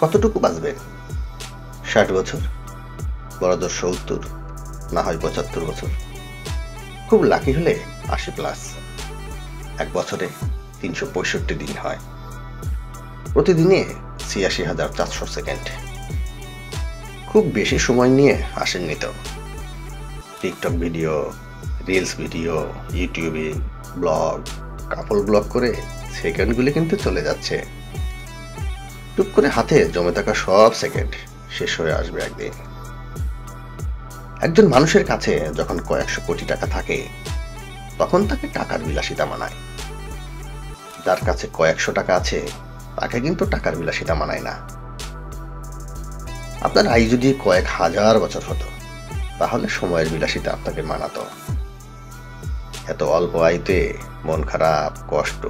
কতটুকু বাঁচবেন? 60 বছর, বড়জোর 70, না হয় 75 বছর। খুব লাকি হলে 80+। এক বছরে 365 দিন হয়, প্রতিদিনে 86,400 সেকেন্ড। খুব বেশি সময় নিয়ে আসেননি তো। টিকটক ভিডিও, রিলস ভিডিও, ইউটিউবে ব্লগ, কাপল ব্লগ করে সেকেন্ডগুলি কিন্তু চলে যাচ্ছে। টুক করে হাতে জমে থাকা সব সেকেন্ড শেষ হয়ে আসবে একদিন। একজন মানুষের কাছে যখন কয়েকশো কোটি টাকা থাকে, তখন তাকে টাকার বিলাসিতা মানায়। যার কাছে কয়েকশো টাকা আছে, তাকে কিন্তু টাকার বিলাসিতা মানায় না। আপনার আয়ু যদি কয়েক হাজার বছর হতো, তাহলে সময়ের বিলাসিতা আপনাকে মানাতো। এত অল্প আয়ুতে মন খারাপ, কষ্ট,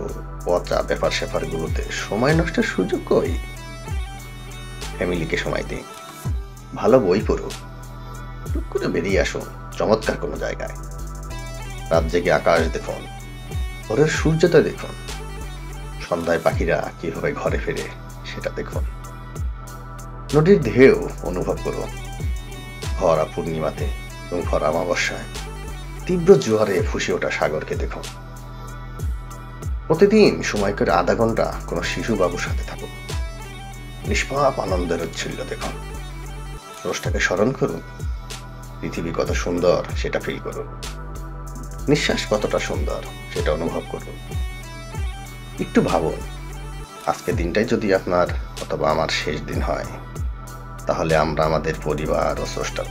পচা ব্যাপার স্যাপার গুলোতে সময় নষ্টের সুযোগ কই? ফ্যামিলিকে সময় দিন, ভালো বই পড়ুন, টুক করে বেরিয়ে আসুন চমৎকার কোনো জায়গায়। রাত জেগে আকাশ দেখুন, ভোরের সূর্যটা দেখুন, সন্ধ্যায় পাখিরা কিভাবে ঘরে ফেরে সেটা দেখুন। নদীর ঢেউ অনুভব করুন, ভরা পূর্ণিমাতে এবং ভরা অমাবস্যায় তীব্র জোয়ারে ফুসে ওঠা সাগরকে দেখুন। প্রতিদিন সময় করে আধা ঘন্টা কোনো শিশু বাবুর সাথে থাকুন, নিষ্পাপ আনন্দের উচ্ছ্বল দেখুন। স্রষ্টাকে স্মরণ করুন, পৃথিবী কত সুন্দর সেটা ফিল করুন, নিঃশ্বাস কতটা সুন্দর সেটা অনুভব করুন। একটু ভাবুন, আজকের দিনটাই যদি আপনার অথবা আমার শেষ দিন হয়, তাহলে আমরা আমাদের পরিবার ও স্রষ্টার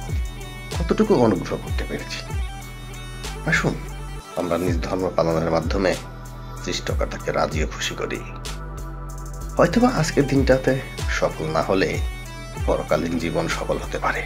কতটুকু অনুগ্রহ করতে পেরেছি। আসুন আমরা নিজ ধর্ম পালনের মাধ্যমে সৃষ্টিকর্তাকে রাজি ও খুশি করি। হয়তোবা আজকের দিনটাতে সফল না হলে পরকালীন জীবন সফল হতে পারে।